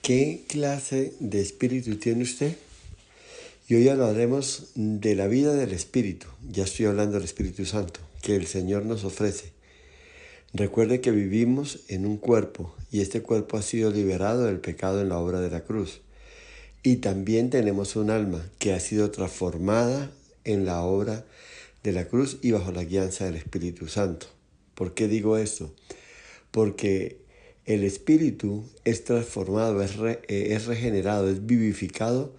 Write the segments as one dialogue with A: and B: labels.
A: ¿Qué clase de espíritu tiene usted? Y hoy hablaremos de la vida del espíritu. Ya estoy hablando del Espíritu Santo, que el Señor nos ofrece. Recuerde que vivimos en un cuerpo y este cuerpo ha sido liberado del pecado en la obra de la cruz. Y también tenemos un alma que ha sido transformada en la obra de la cruz y bajo la guianza del Espíritu Santo. ¿Por qué digo esto? Porque el espíritu es transformado, es regenerado, es vivificado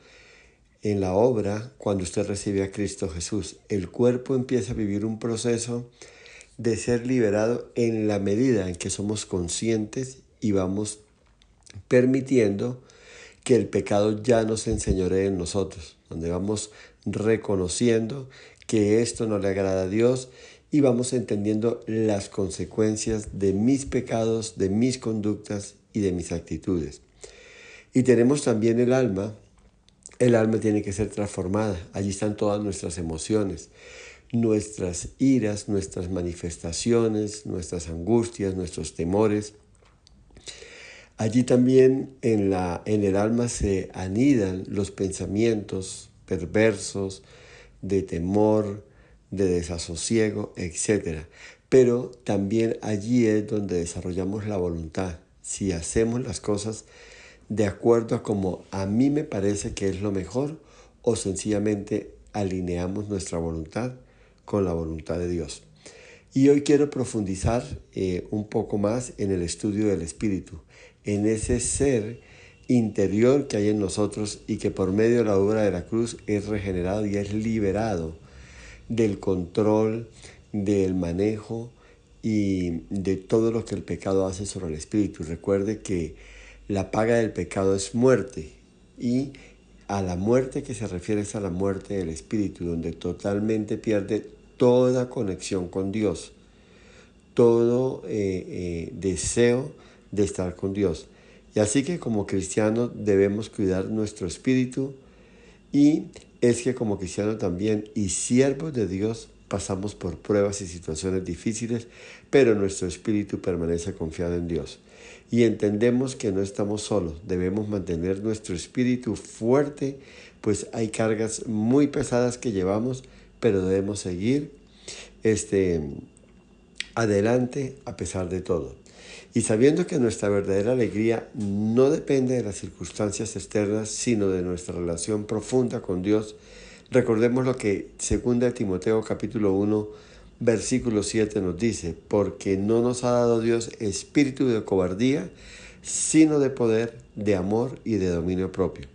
A: en la obra cuando usted recibe a Cristo Jesús. El cuerpo empieza a vivir un proceso de ser liberado en la medida en que somos conscientes y vamos permitiendo que el pecado ya no se enseñoree en nosotros, donde vamos reconociendo que esto no le agrada a Dios y vamos entendiendo las consecuencias de mis pecados, de mis conductas y de mis actitudes. Y tenemos también el alma. El alma tiene que ser transformada. Allí están todas nuestras emociones, nuestras iras, nuestras manifestaciones, nuestras angustias, nuestros temores. Allí también en el alma se anidan los pensamientos perversos de temor, de desasosiego, etc. Pero también allí es donde desarrollamos la voluntad. Si hacemos las cosas de acuerdo a como a mí me parece que es lo mejor o sencillamente alineamos nuestra voluntad con la voluntad de Dios. Y hoy quiero profundizar un poco más en el estudio del espíritu, en ese ser interior que hay en nosotros y que por medio de la obra de la cruz es regenerado y es liberado del control, del manejo y de todo lo que el pecado hace sobre el espíritu. Recuerde que la paga del pecado es muerte y a la muerte que se refiere es a la muerte del espíritu, donde totalmente pierde toda conexión con Dios, todo deseo de estar con Dios. Y así que como cristianos debemos cuidar nuestro espíritu y es que como cristianos también y siervos de Dios pasamos por pruebas y situaciones difíciles, pero nuestro espíritu permanece confiado en Dios. Y entendemos que no estamos solos, debemos mantener nuestro espíritu fuerte, pues hay cargas muy pesadas que llevamos, pero debemos seguir adelante a pesar de todo. Y sabiendo que nuestra verdadera alegría no depende de las circunstancias externas, sino de nuestra relación profunda con Dios, recordemos lo que 2 Timoteo capítulo 1, versículo 7 nos dice: porque no nos ha dado Dios espíritu de cobardía, sino de poder, de amor y de dominio propio.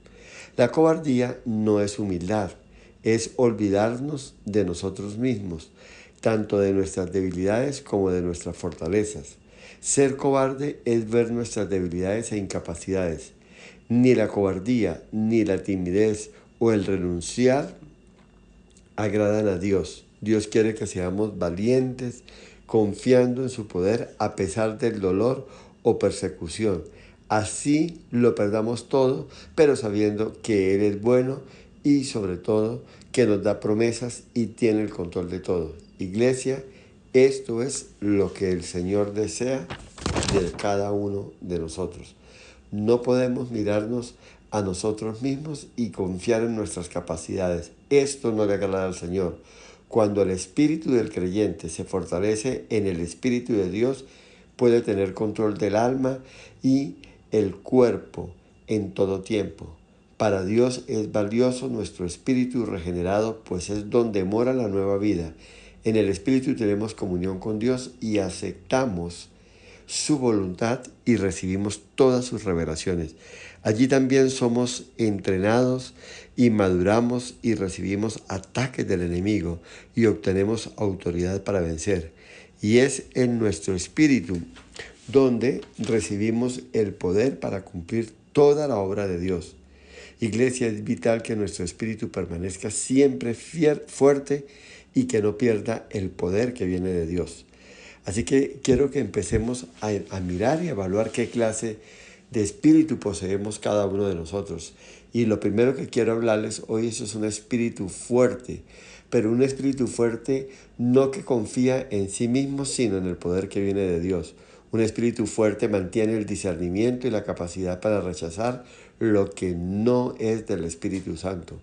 A: La cobardía no es humildad, es olvidarnos de nosotros mismos, tanto de nuestras debilidades como de nuestras fortalezas. Ser cobarde es ver nuestras debilidades e incapacidades. Ni la cobardía, ni la timidez o el renunciar agradan a Dios. Dios quiere que seamos valientes, confiando en su poder a pesar del dolor o persecución. Así lo perdamos todo, pero sabiendo que Él es bueno y sobre todo que nos da promesas y tiene el control de todo. Iglesia, esto es lo que el Señor desea de cada uno de nosotros. No podemos mirarnos a nosotros mismos y confiar en nuestras capacidades. Esto no le agrada al Señor. Cuando el espíritu del creyente se fortalece en el Espíritu de Dios, puede tener control del alma y el cuerpo en todo tiempo. Para Dios es valioso nuestro espíritu regenerado, pues es donde mora la nueva vida. En el espíritu tenemos comunión con Dios y aceptamos su voluntad y recibimos todas sus revelaciones. Allí también somos entrenados y maduramos y recibimos ataques del enemigo y obtenemos autoridad para vencer. Y es en nuestro espíritu donde recibimos el poder para cumplir toda la obra de Dios. Iglesia, es vital que nuestro espíritu permanezca siempre fuerte y que no pierda el poder que viene de Dios. Así que quiero que empecemos a mirar y a evaluar qué clase de espíritu poseemos cada uno de nosotros. Y lo primero que quiero hablarles hoy es un espíritu fuerte, pero un espíritu fuerte no que confía en sí mismo, sino en el poder que viene de Dios. Un espíritu fuerte mantiene el discernimiento y la capacidad para rechazar lo que no es del Espíritu Santo.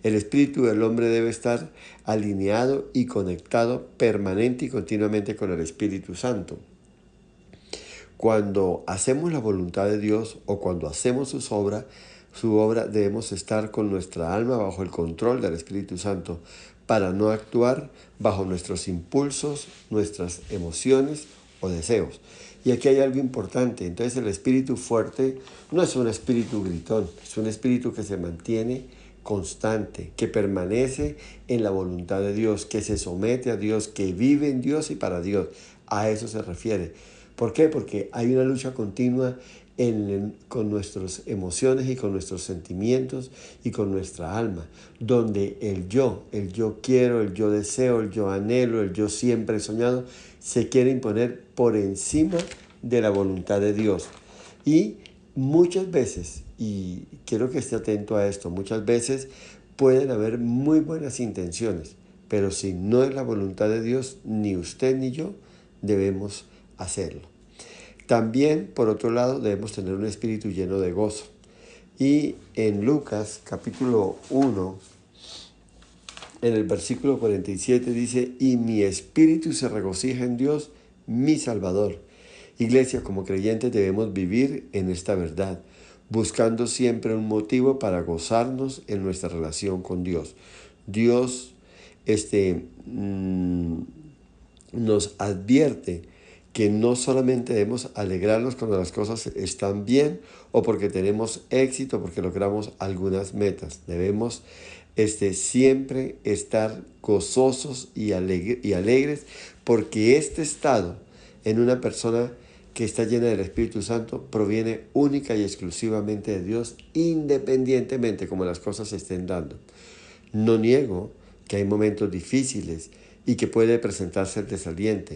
A: El espíritu del hombre debe estar alineado y conectado permanente y continuamente con el Espíritu Santo. Cuando hacemos la voluntad de Dios o cuando hacemos su obra debemos estar con nuestra alma bajo el control del Espíritu Santo para no actuar bajo nuestros impulsos, nuestras emociones o deseos. Y aquí hay algo importante. Entonces el espíritu fuerte no es un espíritu gritón, es un espíritu que se mantiene constante, que permanece en la voluntad de Dios, que se somete a Dios, que vive en Dios y para Dios. A eso se refiere. ¿Por qué? Porque hay una lucha continua con nuestras emociones y con nuestros sentimientos y con nuestra alma, donde el yo quiero, el yo deseo, el yo anhelo, el yo siempre he soñado, se quiere imponer por encima de la voluntad de Dios. Y muchas veces, y quiero que esté atento a esto, muchas veces pueden haber muy buenas intenciones, pero si no es la voluntad de Dios, ni usted ni yo debemos hacerlo. También, por otro lado, debemos tener un espíritu lleno de gozo. Y en Lucas capítulo 1, en el versículo 47 dice, y mi espíritu se regocija en Dios, mi Salvador. Iglesia, como creyentes debemos vivir en esta verdad, buscando siempre un motivo para gozarnos en nuestra relación con Dios. Dios nos advierte que no solamente debemos alegrarnos cuando las cosas están bien o porque tenemos éxito, porque logramos algunas metas. Debemos siempre estar gozosos y alegres porque este estado en una persona que está llena del Espíritu Santo proviene única y exclusivamente de Dios, independientemente como las cosas se estén dando. No niego que hay momentos difíciles y que puede presentarse el desaliento,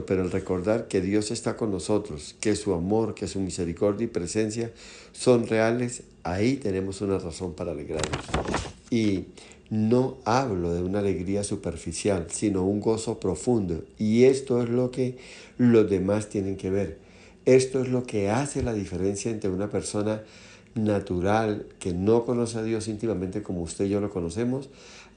A: pero el recordar que Dios está con nosotros, que su amor, que su misericordia y presencia son reales, ahí tenemos una razón para alegrarnos. Y no hablo de una alegría superficial, sino un gozo profundo. Y esto es lo que los demás tienen que ver. Esto es lo que hace la diferencia entre una persona natural que no conoce a Dios íntimamente como usted y yo lo conocemos,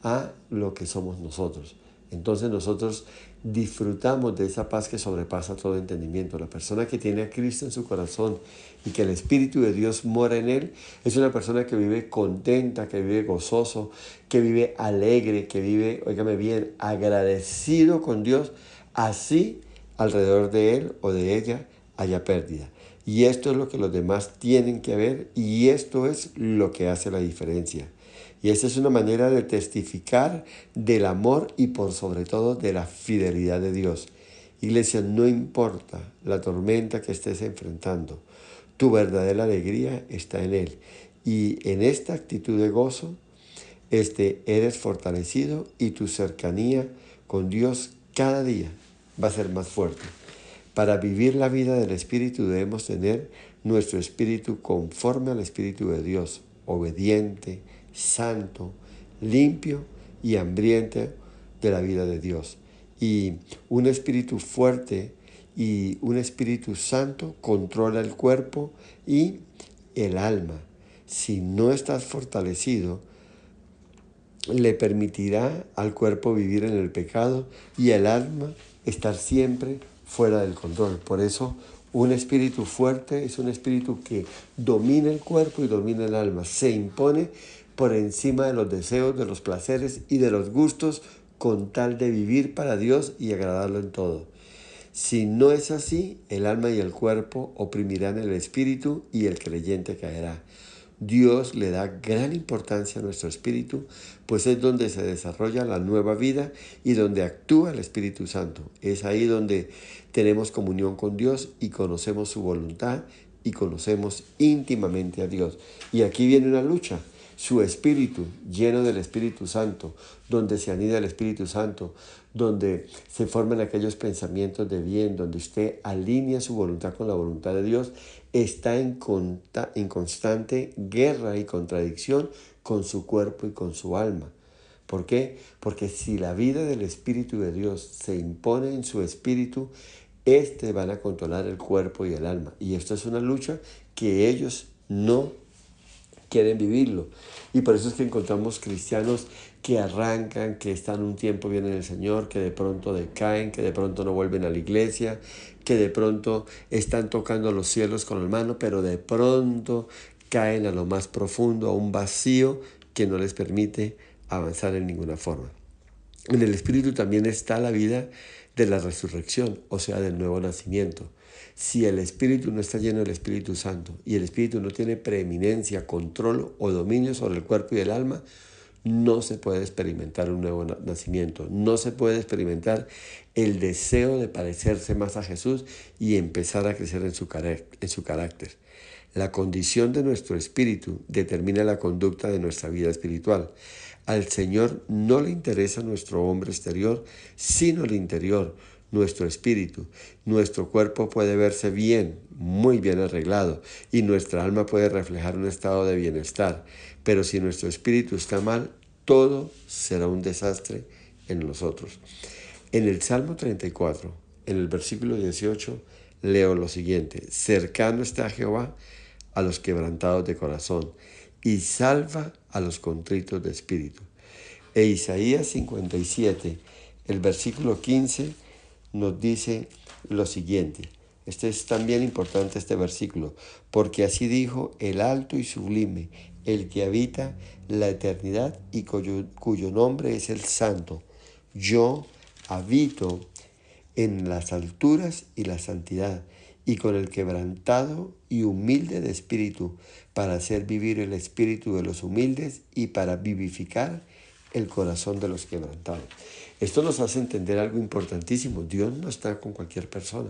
A: a lo que somos nosotros. Entonces nosotros disfrutamos de esa paz que sobrepasa todo entendimiento. La persona que tiene a Cristo en su corazón y que el Espíritu de Dios mora en él, es una persona que vive contenta, que vive gozoso, que vive alegre, que vive, óigame bien, agradecido con Dios. Así alrededor de él o de ella haya pérdida. Y esto es lo que los demás tienen que ver y esto es lo que hace la diferencia. Y esta es una manera de testificar del amor y por sobre todo de la fidelidad de Dios. Iglesia, no importa la tormenta que estés enfrentando, tu verdadera alegría está en Él. Y en esta actitud de gozo, eres fortalecido y tu cercanía con Dios cada día va a ser más fuerte. Para vivir la vida del Espíritu debemos tener nuestro espíritu conforme al Espíritu de Dios, obediente, santo, limpio y hambriento de la vida de Dios. Y un espíritu fuerte y un Espíritu Santo controla el cuerpo y el alma. Si no estás fortalecido, le permitirá al cuerpo vivir en el pecado y al alma estar siempre fuera del control. Por eso, un espíritu fuerte es un espíritu que domina el cuerpo y domina el alma. Se impone por encima de los deseos, de los placeres y de los gustos con tal de vivir para Dios y agradarlo en todo. Si no es así, el alma y el cuerpo oprimirán el espíritu y el creyente caerá. Dios le da gran importancia a nuestro espíritu, pues es donde se desarrolla la nueva vida y donde actúa el Espíritu Santo. Es ahí donde tenemos comunión con Dios y conocemos su voluntad y conocemos íntimamente a Dios. Y aquí viene una lucha. Su espíritu, lleno del Espíritu Santo, donde se anida el Espíritu Santo, donde se forman aquellos pensamientos de bien, donde usted alinea su voluntad con la voluntad de Dios, está en constante guerra y contradicción con su cuerpo y con su alma. ¿Por qué? Porque si la vida del Espíritu de Dios se impone en su espíritu, Van a controlar el cuerpo y el alma. Y esto es una lucha que ellos no quieren vivirlo. Y por eso es que encontramos cristianos que arrancan, que están un tiempo bien en el Señor, que de pronto decaen, que de pronto no vuelven a la iglesia, que de pronto están tocando los cielos con la mano, pero de pronto caen a lo más profundo, a un vacío que no les permite avanzar en ninguna forma. En el Espíritu también está la vida de la resurrección, o sea, del nuevo nacimiento. Si el Espíritu no está lleno del Espíritu Santo y el Espíritu no tiene preeminencia, control o dominio sobre el cuerpo y el alma, no se puede experimentar un nuevo nacimiento, no se puede experimentar el deseo de parecerse más a Jesús y empezar a crecer en su carácter. La condición de nuestro espíritu determina la conducta de nuestra vida espiritual. Al Señor no le interesa nuestro hombre exterior, sino el interior, nuestro espíritu. Nuestro cuerpo puede verse bien, muy bien arreglado, y nuestra alma puede reflejar un estado de bienestar. Pero si nuestro espíritu está mal, todo será un desastre en nosotros. En el Salmo 34, en el versículo 18, leo lo siguiente: cercano está Jehová a los quebrantados de corazón y salva a los contritos de espíritu. E Isaías 57, el versículo 15, nos dice lo siguiente. Este es también importante, este versículo, porque así dijo el alto y sublime, el que habita la eternidad y cuyo nombre es el Santo. Yo habito en las alturas y la santidad, y con el quebrantado y humilde de espíritu, para hacer vivir el espíritu de los humildes y para vivificar el corazón de los quebrantados. Esto nos hace entender algo importantísimo. Dios no está con cualquier persona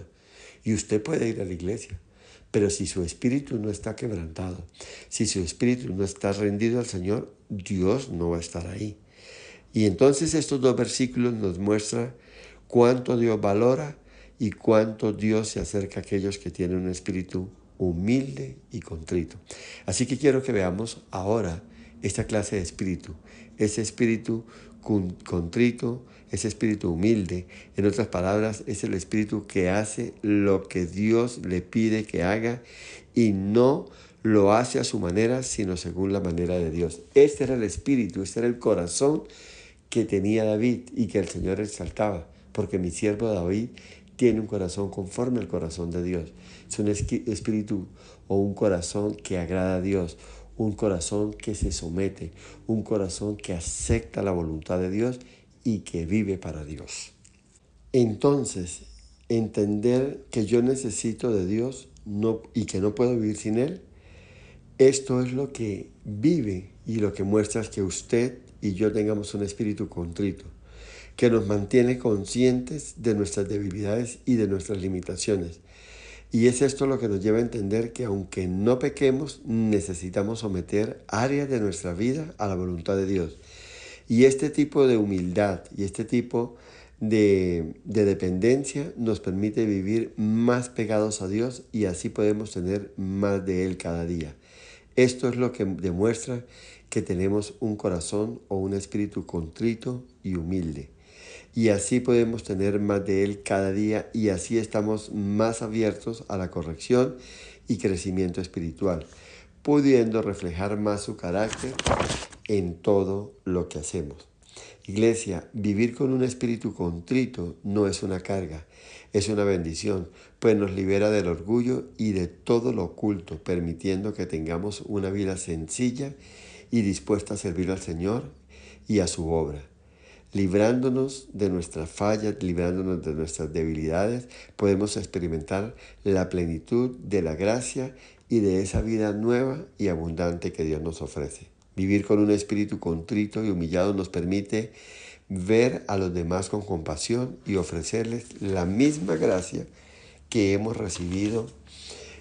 A: y usted puede ir a la iglesia, pero si su espíritu no está quebrantado, si su espíritu no está rendido al Señor, Dios no va a estar ahí. Y entonces estos dos versículos nos muestran cuánto Dios valora y cuánto Dios se acerca a aquellos que tienen un espíritu humilde y contrito. Así que quiero que veamos ahora esta clase de espíritu, ese espíritu contrito, ese espíritu humilde. En otras palabras, es el espíritu que hace lo que Dios le pide que haga y no lo hace a su manera, sino según la manera de Dios. Este era el espíritu, este era el corazón que tenía David y que el Señor exaltaba, porque mi siervo David tiene un corazón conforme al corazón de Dios. Es un espíritu o un corazón que agrada a Dios, un corazón que se somete, un corazón que acepta la voluntad de Dios y que vive para Dios. Entonces, entender que yo necesito de Dios y que no puedo vivir sin Él, esto es lo que vive y lo que muestra es que usted y yo tengamos un espíritu contrito, que nos mantiene conscientes de nuestras debilidades y de nuestras limitaciones. Y es esto lo que nos lleva a entender que aunque no pequemos, necesitamos someter áreas de nuestra vida a la voluntad de Dios. Y este tipo de humildad y este tipo de dependencia nos permite vivir más pegados a Dios y así podemos tener más de Él cada día. Esto es lo que demuestra que tenemos un corazón o un espíritu contrito y humilde. Y así podemos tener más de Él cada día y así estamos más abiertos a la corrección y crecimiento espiritual, pudiendo reflejar más su carácter en todo lo que hacemos. Iglesia, vivir con un espíritu contrito no es una carga, es una bendición, pues nos libera del orgullo y de todo lo oculto, permitiendo que tengamos una vida sencilla y dispuesta a servir al Señor y a su obra. Librándonos de nuestras fallas, librándonos de nuestras debilidades, podemos experimentar la plenitud de la gracia y de esa vida nueva y abundante que Dios nos ofrece. Vivir con un espíritu contrito y humillado nos permite ver a los demás con compasión y ofrecerles la misma gracia que hemos recibido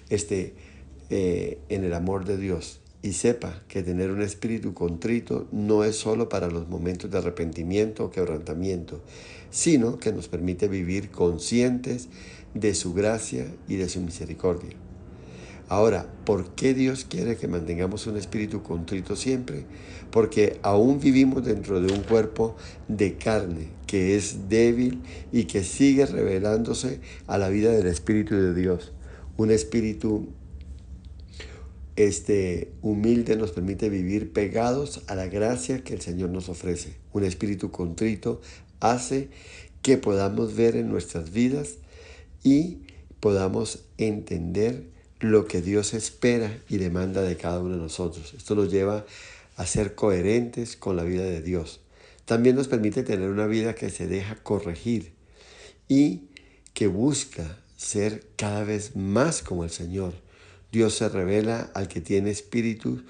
A: en el amor de Dios. Y sepa que tener un espíritu contrito no es solo para los momentos de arrepentimiento o quebrantamiento, sino que nos permite vivir conscientes de su gracia y de su misericordia. Ahora, ¿por qué Dios quiere que mantengamos un espíritu contrito siempre? Porque aún vivimos dentro de un cuerpo de carne que es débil y que sigue revelándose a la vida del Espíritu de Dios. Un espíritu humilde nos permite vivir pegados a la gracia que el Señor nos ofrece. Un espíritu contrito hace que podamos ver en nuestras vidas y podamos entender lo que Dios espera y demanda de cada uno de nosotros. Esto nos lleva a ser coherentes con la vida de Dios. También nos permite tener una vida que se deja corregir y que busca ser cada vez más como el Señor. Dios se revela al que tiene espíritu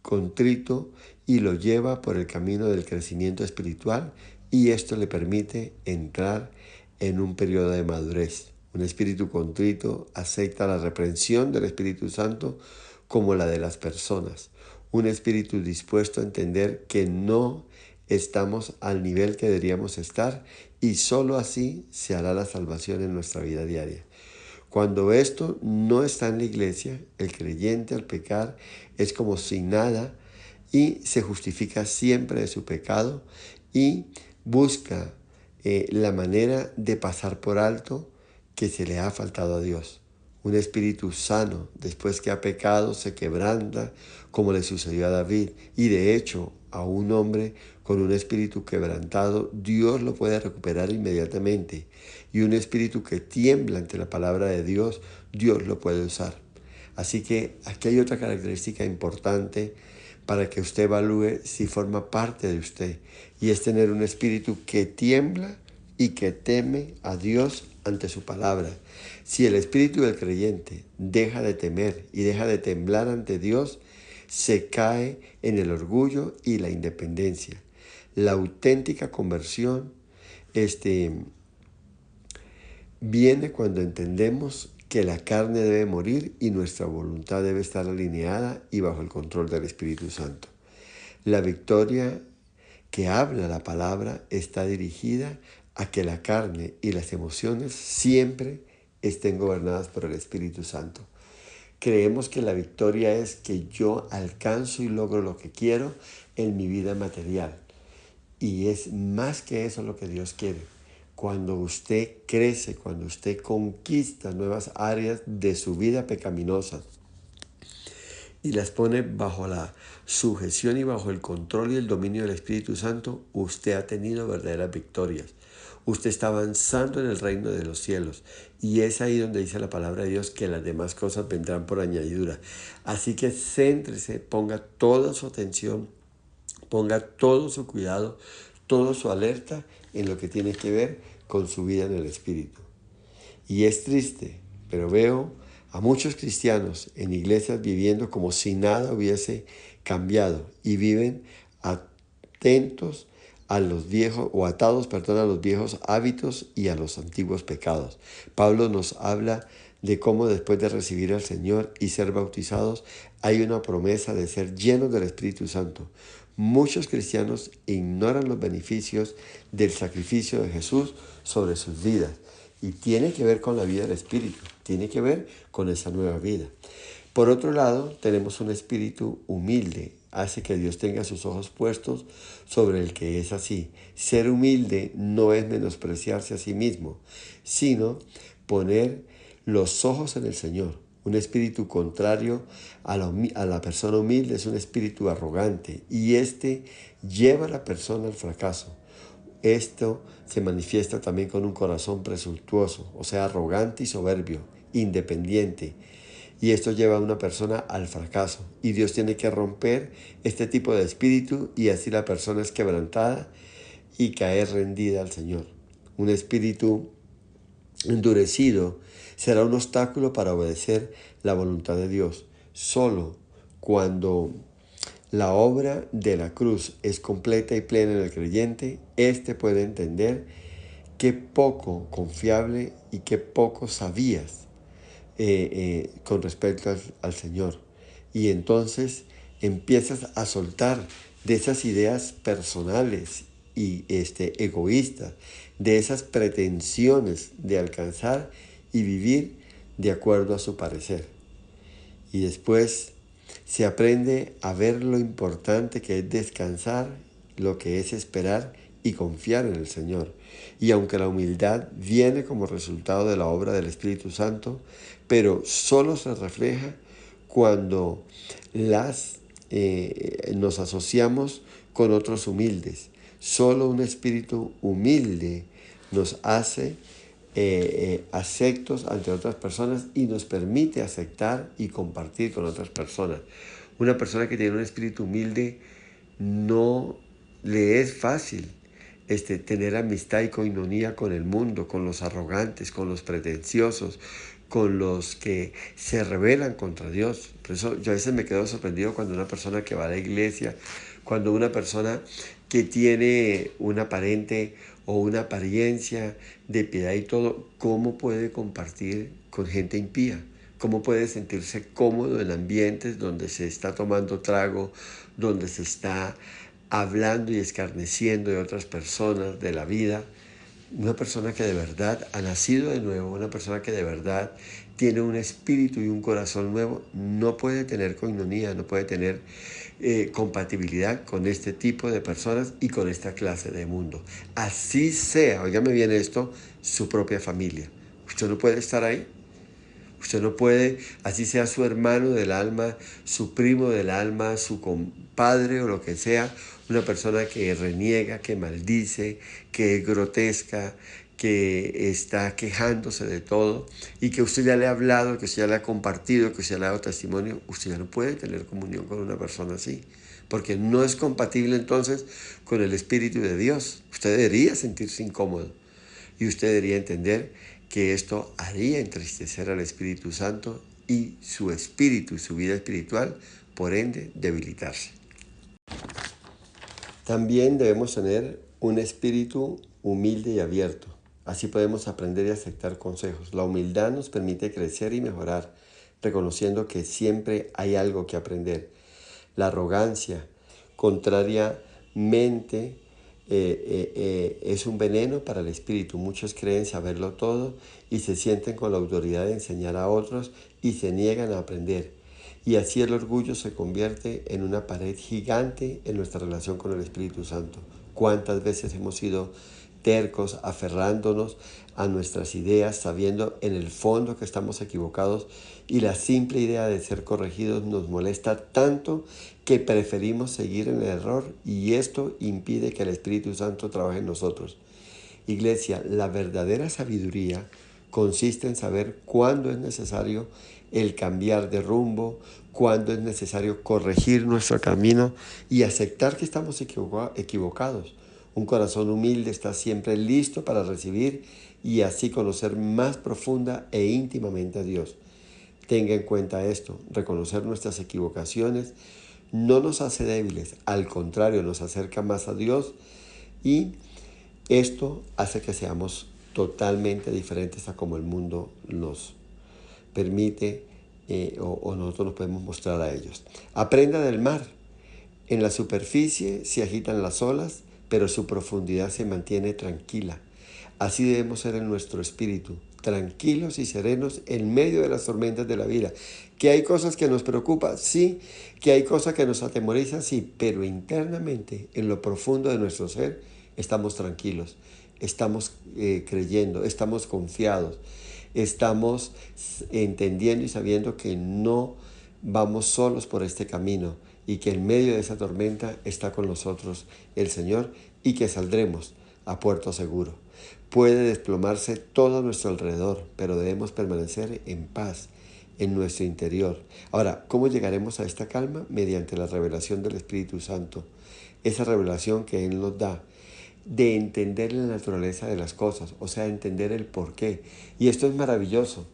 A: contrito y lo lleva por el camino del crecimiento espiritual, y esto le permite entrar en un periodo de madurez. Un espíritu contrito acepta la reprensión del Espíritu Santo como la de las personas. Un espíritu dispuesto a entender que no estamos al nivel que deberíamos estar, y solo así se hará la salvación en nuestra vida diaria. Cuando esto no está en la iglesia, el creyente al pecar es como si nada y se justifica siempre de su pecado y busca la manera de pasar por alto que se le ha faltado a Dios. Un espíritu sano, después que ha pecado, se quebranta, como le sucedió a David. Y de hecho, a un hombre con un espíritu quebrantado, Dios lo puede recuperar inmediatamente. Y un espíritu que tiembla ante la palabra de Dios, Dios lo puede usar. Así que aquí hay otra característica importante para que usted evalúe si forma parte de usted. Y es tener un espíritu que tiembla y que teme a Dios ante su palabra. Si el espíritu del creyente deja de temer y deja de temblar ante Dios, se cae en el orgullo y la independencia. La auténtica conversión viene cuando entendemos que la carne debe morir y nuestra voluntad debe estar alineada y bajo el control del Espíritu Santo. La victoria que habla la palabra está dirigida a que la carne y las emociones siempre estén gobernadas por el Espíritu Santo. Creemos que la victoria es que yo alcanzo y logro lo que quiero en mi vida material. Y es más que eso lo que Dios quiere. Cuando usted crece, cuando usted conquista nuevas áreas de su vida pecaminosa y las pone bajo la sujeción y bajo el control y el dominio del Espíritu Santo, usted ha tenido verdaderas victorias. Usted está avanzando en el reino de los cielos, y es ahí donde dice la palabra de Dios que las demás cosas vendrán por añadidura. Así que céntrese, ponga toda su atención, ponga todo su cuidado, toda su alerta en lo que tiene que ver con su vida en el Espíritu. Y es triste, pero veo a muchos cristianos en iglesias viviendo como si nada hubiese cambiado, y viven atentos a los viejos o atados, a los viejos hábitos y a los antiguos pecados. Pablo nos habla de cómo después de recibir al Señor y ser bautizados, hay una promesa de ser llenos del Espíritu Santo. Muchos cristianos ignoran los beneficios del sacrificio de Jesús sobre sus vidas, y tiene que ver con la vida del Espíritu, tiene que ver con esa nueva vida. Por otro lado, tenemos un espíritu humilde. Hace que Dios tenga sus ojos puestos sobre el que es así. Ser humilde no es menospreciarse a sí mismo, sino poner los ojos en el Señor. Un espíritu contrario a la persona humilde es un espíritu arrogante, y lleva a la persona al fracaso. Esto se manifiesta también con un corazón presuntuoso, o sea, arrogante y soberbio, independiente. Y esto lleva a una persona al fracaso. Y Dios tiene que romper este tipo de espíritu, y así la persona es quebrantada y cae rendida al Señor. Un espíritu endurecido será un obstáculo para obedecer la voluntad de Dios. Solo cuando la obra de la cruz es completa y plena en el creyente, éste puede entender qué poco confiable y qué poco sabías con respecto al Señor. Y entonces empiezas a soltar de esas ideas personales y egoístas, de esas pretensiones de alcanzar y vivir de acuerdo a su parecer. Y después se aprende a ver lo importante que es descansar, lo que es esperar y confiar en el Señor. Y aunque la humildad viene como resultado de la obra del Espíritu Santo, pero solo se refleja cuando nos asociamos con otros humildes. Solo un espíritu humilde nos hace aceptos ante otras personas y nos permite aceptar y compartir con otras personas. Una persona que tiene un espíritu humilde no le es fácil tener amistad y coinonía con el mundo, con los arrogantes, con los pretenciosos, con los que se rebelan contra Dios. Por eso yo a veces me quedo sorprendido cuando una persona que va a la iglesia, cuando una persona que tiene un aparente o una apariencia de piedad y todo, ¿cómo puede compartir con gente impía? ¿Cómo puede sentirse cómodo en ambientes donde se está tomando trago, donde se está hablando y escarneciendo de otras personas, de la vida? Una persona que de verdad ha nacido de nuevo, una persona que de verdad tiene un espíritu y un corazón nuevo, no puede tener coinonía, no puede tener compatibilidad con este tipo de personas y con esta clase de mundo. Así sea, óigame bien esto, su propia familia. Usted no puede estar ahí. Usted no puede, así sea su hermano del alma, su primo del alma, su compadre o lo que sea, una persona que reniega, que maldice, que es grotesca, que está quejándose de todo y que usted ya le ha hablado, que usted ya le ha compartido, que usted ya le ha dado testimonio, usted ya no puede tener comunión con una persona así, porque no es compatible entonces con el Espíritu de Dios. Usted debería sentirse incómodo y usted debería entender que esto haría entristecer al Espíritu Santo y su espíritu y su vida espiritual, por ende, debilitarse. También debemos tener un espíritu humilde y abierto. Así podemos aprender y aceptar consejos. La humildad nos permite crecer y mejorar, reconociendo que siempre hay algo que aprender. La arrogancia, contrariamente, es un veneno para el espíritu. Muchos creen saberlo todo y se sienten con la autoridad de enseñar a otros y se niegan a aprender. Y así el orgullo se convierte en una pared gigante en nuestra relación con el Espíritu Santo. ¿Cuántas veces hemos sido tercos, aferrándonos a nuestras ideas, sabiendo en el fondo que estamos equivocados y la simple idea de ser corregidos nos molesta tanto que preferimos seguir en el error y esto impide que el Espíritu Santo trabaje en nosotros? Iglesia, la verdadera sabiduría consiste en saber cuándo es necesario el cambiar de rumbo, cuándo es necesario corregir nuestro camino y aceptar que estamos equivocados. Un corazón humilde está siempre listo para recibir y así conocer más profunda e íntimamente a Dios. Tenga en cuenta esto, reconocer nuestras equivocaciones no nos hace débiles, al contrario, nos acerca más a Dios y esto hace que seamos totalmente diferentes a como el mundo nos permite o nosotros nos podemos mostrar a ellos. Aprenda del mar. En la superficie se agitan las olas, pero su profundidad se mantiene tranquila. Así debemos ser en nuestro espíritu, tranquilos y serenos en medio de las tormentas de la vida. ¿Que hay cosas que nos preocupan? Sí. ¿Que hay cosas que nos atemorizan? Sí. Pero internamente, en lo profundo de nuestro ser, estamos tranquilos, estamos creyendo, estamos confiados, estamos entendiendo y sabiendo que no vamos solos por este camino y que en medio de esa tormenta está con nosotros el Señor y que saldremos a puerto seguro. Puede desplomarse todo a nuestro alrededor, pero debemos permanecer en paz en nuestro interior. Ahora, ¿cómo llegaremos a esta calma? Mediante la revelación del Espíritu Santo. Esa revelación que Él nos da de entender la naturaleza de las cosas, o sea, entender el porqué. Y esto es maravilloso.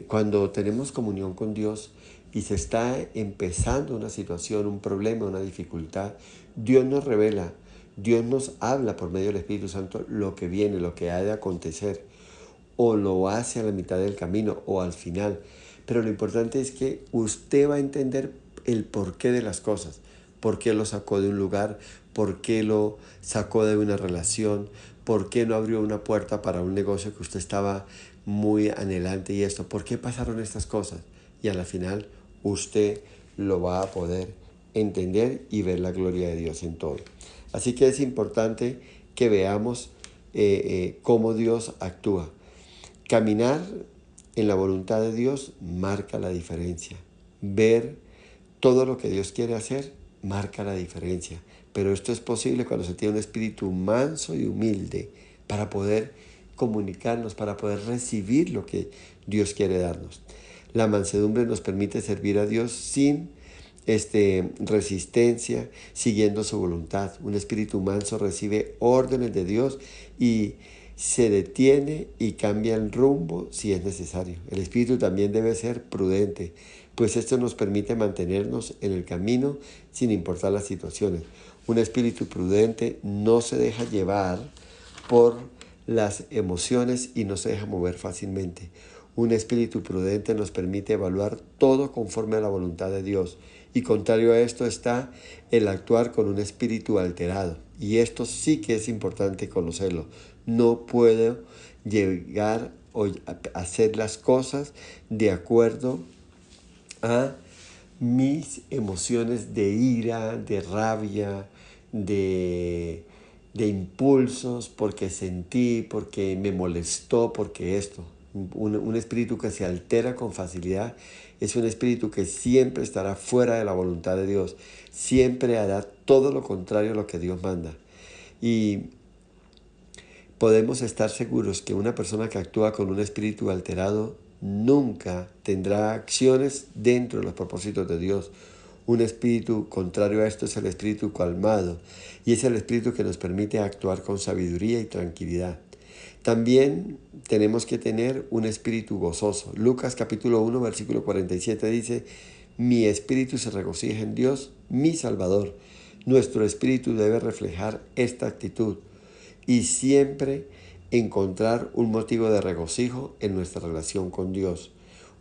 A: Cuando tenemos comunión con Dios y se está empezando una situación, un problema, una dificultad, Dios nos revela, Dios nos habla por medio del Espíritu Santo lo que viene, lo que ha de acontecer, o lo hace a la mitad del camino o al final. Pero lo importante es que usted va a entender el porqué de las cosas, por qué lo sacó de un lugar, por qué lo sacó de una relación, por qué no abrió una puerta para un negocio que usted estaba muy anhelante y esto, por qué pasaron estas cosas. Y a la final usted lo va a poder entender y ver la gloria de Dios en todo. Así que es importante que veamos cómo Dios actúa. Caminar en la voluntad de Dios marca la diferencia. Ver todo lo que Dios quiere hacer marca la diferencia. Pero esto es posible cuando se tiene un espíritu manso y humilde para poder comunicarnos, para poder recibir lo que Dios quiere darnos. La mansedumbre nos permite servir a Dios sin resistencia, siguiendo su voluntad. Un espíritu manso recibe órdenes de Dios y se detiene y cambia el rumbo si es necesario. El espíritu también debe ser prudente, pues esto nos permite mantenernos en el camino sin importar las situaciones. Un espíritu prudente no se deja llevar por las emociones y no se deja mover fácilmente. Un espíritu prudente nos permite evaluar todo conforme a la voluntad de Dios. Y contrario a esto está el actuar con un espíritu alterado. Y esto sí que es importante conocerlo. No puedo llegar a hacer las cosas de acuerdo a mis emociones de ira, de rabia, de impulsos, porque sentí, porque me molestó, porque esto. Un espíritu que se altera con facilidad es un espíritu que siempre estará fuera de la voluntad de Dios. Siempre hará todo lo contrario a lo que Dios manda. Y podemos estar seguros que una persona que actúa con un espíritu alterado nunca tendrá acciones dentro de los propósitos de Dios. Un espíritu contrario a esto es el espíritu calmado y es el espíritu que nos permite actuar con sabiduría y tranquilidad. También tenemos que tener un espíritu gozoso. Lucas capítulo 1 versículo 47 dice: mi espíritu se regocija en Dios, mi Salvador. Nuestro espíritu debe reflejar esta actitud y siempre encontrar un motivo de regocijo en nuestra relación con Dios.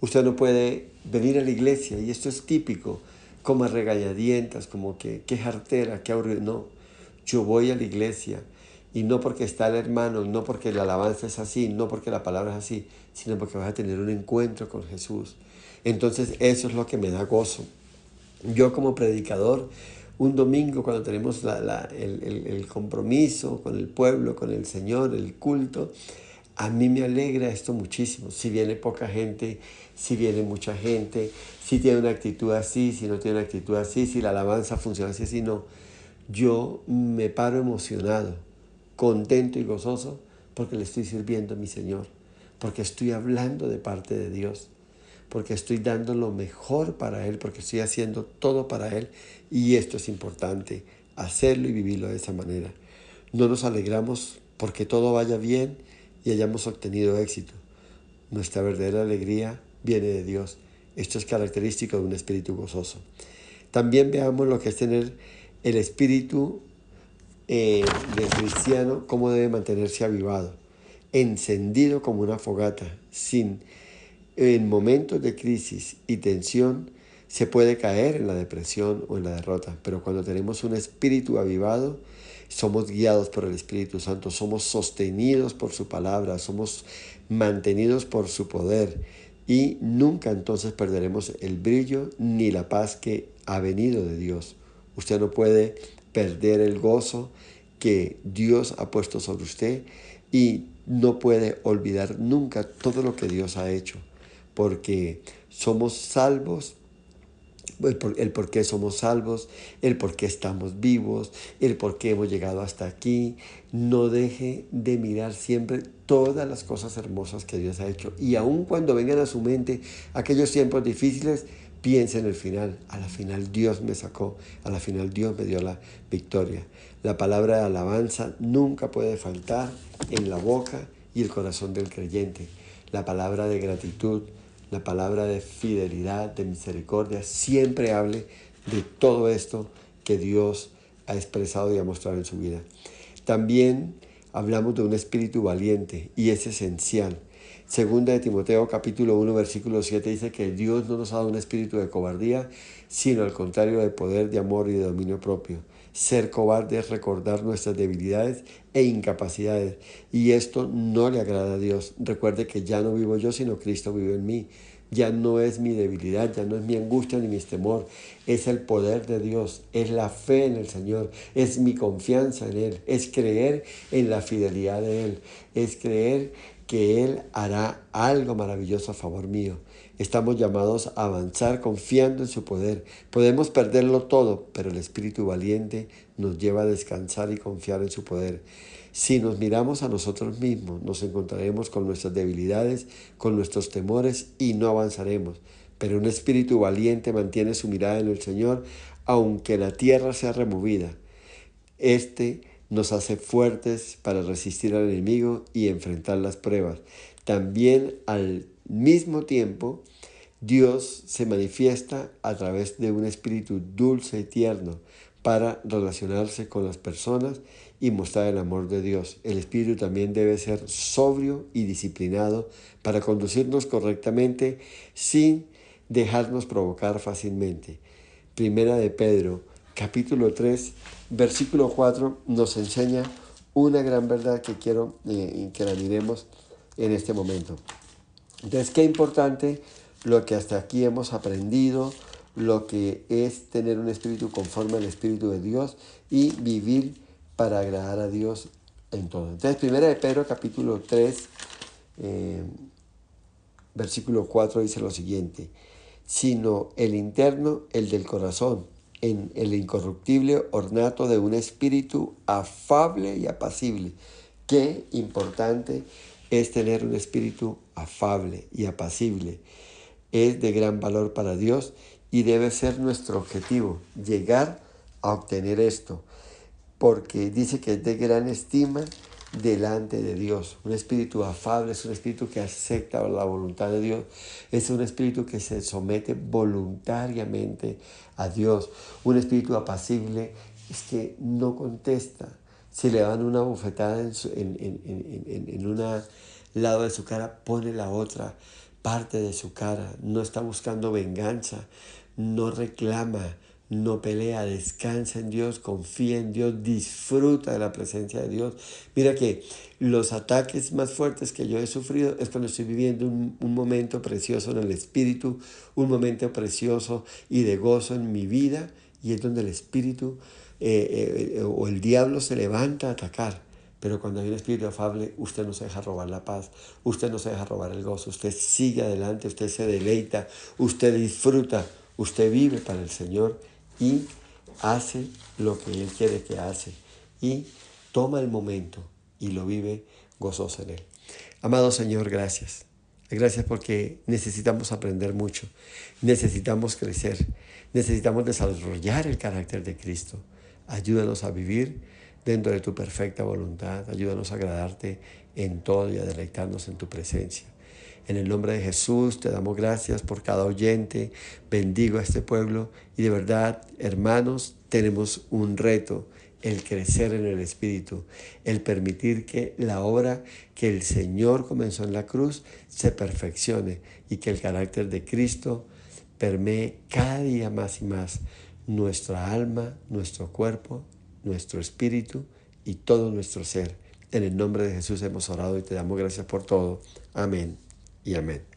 A: Usted no puede venir a la iglesia, y esto es típico, como a regañadientas, como que qué jartera, qué aburrido. No, yo voy a la iglesia y no porque está el hermano, no porque la alabanza es así, no porque la palabra es así, sino porque vas a tener un encuentro con Jesús. Entonces eso es lo que me da gozo. Yo como predicador, un domingo cuando tenemos el compromiso con el pueblo, con el Señor, el culto, a mí me alegra esto muchísimo. Si viene poca gente, si viene mucha gente, si tiene una actitud así, si no tiene una actitud así, si la alabanza funciona así, si no. Yo me paro emocionado, contento y gozoso porque le estoy sirviendo a mi Señor, porque estoy hablando de parte de Dios, porque estoy dando lo mejor para Él, porque estoy haciendo todo para Él. Y esto es importante, hacerlo y vivirlo de esa manera. No nos alegramos porque todo vaya bien y hayamos obtenido éxito. Nuestra verdadera alegría viene de Dios. Esto es característico de un espíritu gozoso. También veamos lo que es tener el espíritu del cristiano, cómo debe mantenerse avivado, encendido como una fogata. En momentos de crisis y tensión se puede caer en la depresión o en la derrota, pero cuando tenemos un espíritu avivado, somos guiados por el Espíritu Santo, somos sostenidos por su palabra, somos mantenidos por su poder y nunca entonces perderemos el brillo ni la paz que ha venido de Dios. Usted no puede perder el gozo que Dios ha puesto sobre usted y no puede olvidar nunca todo lo que Dios ha hecho, porque somos salvos. El por qué somos salvos, el por qué estamos vivos, el por qué hemos llegado hasta aquí. No deje de mirar siempre todas las cosas hermosas que Dios ha hecho. Y aun cuando vengan a su mente aquellos tiempos difíciles, piense en el final. A la final Dios me sacó, a la final Dios me dio la victoria. La palabra de alabanza nunca puede faltar en la boca y el corazón del creyente. La palabra de gratitud, la palabra de fidelidad, de misericordia, siempre hable de todo esto que Dios ha expresado y ha mostrado en su vida. También hablamos de un espíritu valiente y es esencial. Segunda de Timoteo capítulo 1 versículo 7 dice que Dios no nos ha dado un espíritu de cobardía, sino al contrario de poder, de amor y de dominio propio. Ser cobarde es recordar nuestras debilidades e incapacidades y esto no le agrada a Dios. Recuerde que ya no vivo yo, sino Cristo vive en mí. Ya no es mi debilidad, ya no es mi angustia ni mi temor. Es el poder de Dios, es la fe en el Señor, es mi confianza en Él, es creer en la fidelidad de Él, es creer que Él hará algo maravilloso a favor mío. Estamos llamados a avanzar confiando en su poder. Podemos perderlo todo, pero el espíritu valiente nos lleva a descansar y confiar en su poder. Si nos miramos a nosotros mismos, nos encontraremos con nuestras debilidades, con nuestros temores y no avanzaremos. Pero un espíritu valiente mantiene su mirada en el Señor, aunque la tierra sea removida. Este nos hace fuertes para resistir al enemigo y enfrentar las pruebas. También al mismo tiempo, Dios se manifiesta a través de un espíritu dulce y tierno para relacionarse con las personas y mostrar el amor de Dios. El espíritu también debe ser sobrio y disciplinado para conducirnos correctamente sin dejarnos provocar fácilmente. Primera de Pedro, capítulo 3, versículo 4, nos enseña una gran verdad que quiero que la miremos en este momento. Entonces, qué importante lo que hasta aquí hemos aprendido, lo que es tener un espíritu conforme al Espíritu de Dios y vivir para agradar a Dios en todo. Entonces, primera de Pedro, capítulo 3, versículo 4 dice lo siguiente: sino el interno, el del corazón, en el incorruptible ornato de un espíritu afable y apacible. Qué importante es tener un espíritu afable y apacible. Es de gran valor para Dios y debe ser nuestro objetivo, llegar a obtener esto, porque dice que es de gran estima delante de Dios. Un espíritu afable es un espíritu que acepta la voluntad de Dios, es un espíritu que se somete voluntariamente a Dios. Un espíritu apacible es que no contesta. Si le dan una bofetada en un lado de su cara, pone la otra parte de su cara. No está buscando venganza, no reclama, no pelea, descansa en Dios, confía en Dios, disfruta de la presencia de Dios. Mira que los ataques más fuertes que yo he sufrido es cuando estoy viviendo un momento precioso en el Espíritu, un momento precioso y de gozo en mi vida, y es donde el Espíritu o el diablo se levanta a atacar. Pero cuando hay un espíritu afable, usted no se deja robar la paz, usted no se deja robar el gozo, usted sigue adelante, usted se deleita, usted disfruta, usted vive para el Señor y hace lo que Él quiere que hace y toma el momento y lo vive gozoso en Él. Amado Señor, gracias. Gracias porque necesitamos aprender mucho, necesitamos crecer, necesitamos desarrollar el carácter de Cristo. Ayúdanos a vivir dentro de tu perfecta voluntad. Ayúdanos a agradarte en todo y a deleitarnos en tu presencia. En el nombre de Jesús te damos gracias por cada oyente. Bendigo a este pueblo y de verdad, hermanos, tenemos un reto: el crecer en el Espíritu, el permitir que la obra que el Señor comenzó en la cruz se perfeccione y que el carácter de Cristo permee cada día más y más nuestra alma, nuestro cuerpo, nuestro espíritu y todo nuestro ser. En el nombre de Jesús hemos orado y te damos gracias por todo. Amén y amén.